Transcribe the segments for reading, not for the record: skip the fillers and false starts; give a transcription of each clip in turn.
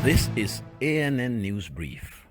This is ANN News Brief.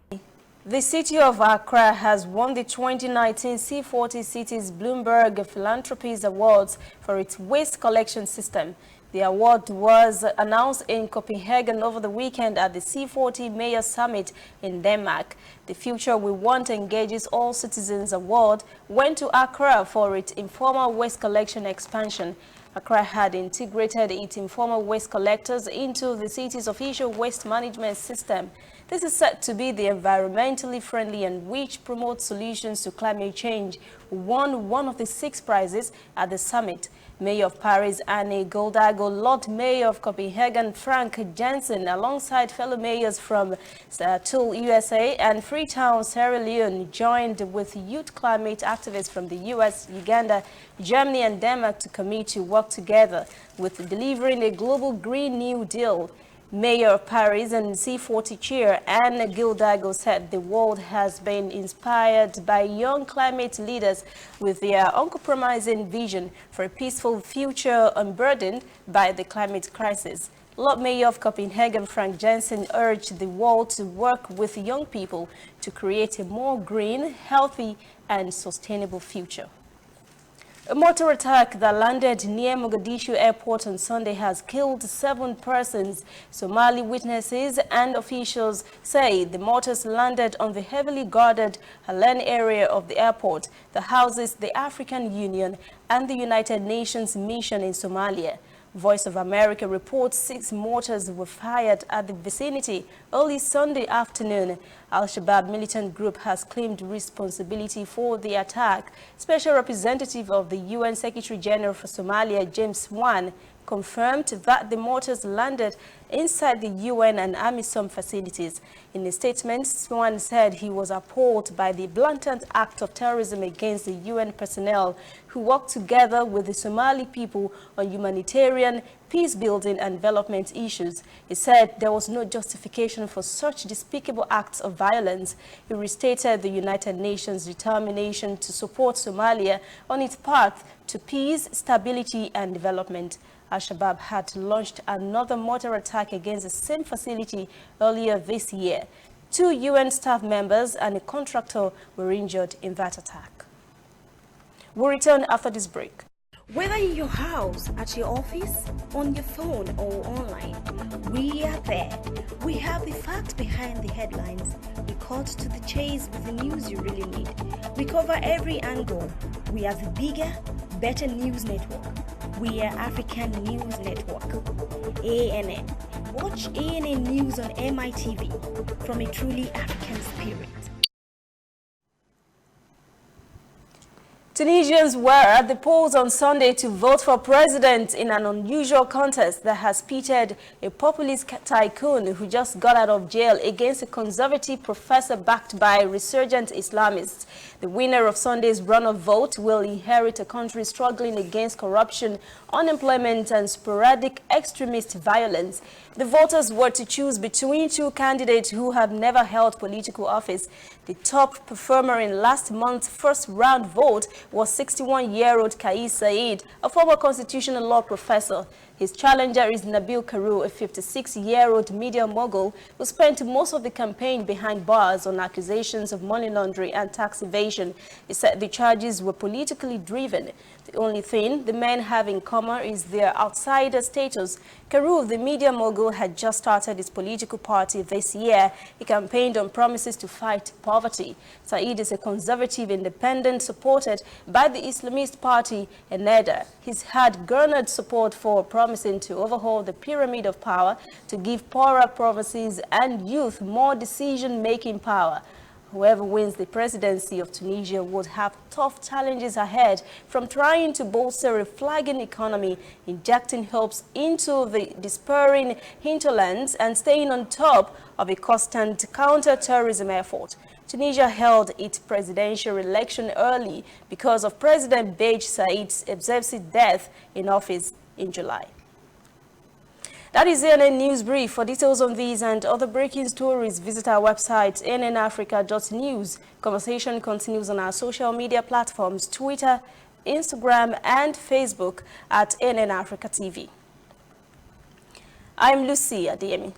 The city of Accra has won the 2019 C40 Cities Bloomberg Philanthropies Awards for its waste collection system. The award was announced in Copenhagen over the weekend at the C40 Mayor Summit in Denmark. The Future We Want Engages All Citizens Award went to Accra for its informal waste collection expansion. Accra had integrated its informal waste collectors into the city's official waste management system. This is said to be the environmentally friendly and which promotes solutions to climate change, who won one of the 6 prizes at the summit. Mayor of Paris, Anne Goldago, Lord Mayor of Copenhagen, Frank Jensen, alongside fellow mayors from Seattle, USA, and Freetown, Sierra Leone, joined with youth climate activists from the US, Uganda, Germany, and Denmark to commit to work together with delivering a global Green New Deal. Mayor of Paris and C40 chair Anne Goldago said the world has been inspired by young climate leaders with their uncompromising vision for a peaceful future unburdened by the climate crisis. Lord Mayor of Copenhagen, Frank Jensen, urged the world to work with young people to create a more green, healthy, and sustainable future. A mortar attack that landed near Mogadishu Airport on Sunday has killed 7 persons. Somali witnesses and officials say the mortars landed on the heavily guarded Helen area of the airport that houses the African Union and the United Nations mission in Somalia. Voice of America reports 6 mortars were fired at the vicinity early Sunday afternoon. Al-Shabaab militant group has claimed responsibility for the attack. Special representative of the UN Secretary General for Somalia, James Swan, confirmed that the mortars landed inside the UN and AMISOM facilities. In a statement, Swan said he was appalled by the blatant act of terrorism against the UN personnel who work together with the Somali people on humanitarian, peace-building and development issues. He said there was no justification for such despicable acts of violence. He restated the United Nations' determination to support Somalia on its path to peace, stability and development. Al-Shabaab had launched another mortar attack against the same facility earlier this year. 2 UN staff members and a contractor were injured in that attack. We'll return after this break. Whether in your house, at your office, on your phone or online, we are there. We have the facts behind the headlines. We cut to the chase with the news you really need. We cover every angle. We are the bigger, better news network. We are African News Network, ANN. Watch ANN News on MITV from a truly African spirit. Tunisians were at the polls on Sunday to vote for president in an unusual contest that has pitted a populist tycoon who just got out of jail against a conservative professor backed by resurgent Islamists. The winner of Sunday's runoff vote will inherit a country struggling against corruption, unemployment, and sporadic extremist violence. The voters were to choose between 2 candidates who have never held political office. The top performer in last month's first-round vote was 61-year-old Kais Said, a former constitutional law professor. His challenger is Nabil Karu, a 56-year-old media mogul who spent most of the campaign behind bars on accusations of money laundering and tax evasion. He said the charges were politically driven. The only thing the men have in common is their outsider status. Karu, the media mogul, had just started his political party this year. He campaigned on promises to fight poverty. Said is a conservative independent supported by the Islamist party Ennahda. He's had garnered support for promising to overhaul the pyramid of power to give poorer provinces and youth more decision-making power. Whoever wins the presidency of Tunisia would have tough challenges ahead, from trying to bolster a flagging economy, injecting hopes into the despairing hinterlands, and staying on top of a constant counter-terrorism effort. Tunisia held its presidential election early because of President Beij Said's explosive death in office in July. That is ANN News Brief. For details on these and other breaking stories, visit our website, annafrica.news. Conversation continues on our social media platforms, Twitter, Instagram, and Facebook at ANN Africa TV. I'm Lucy Adeyemi.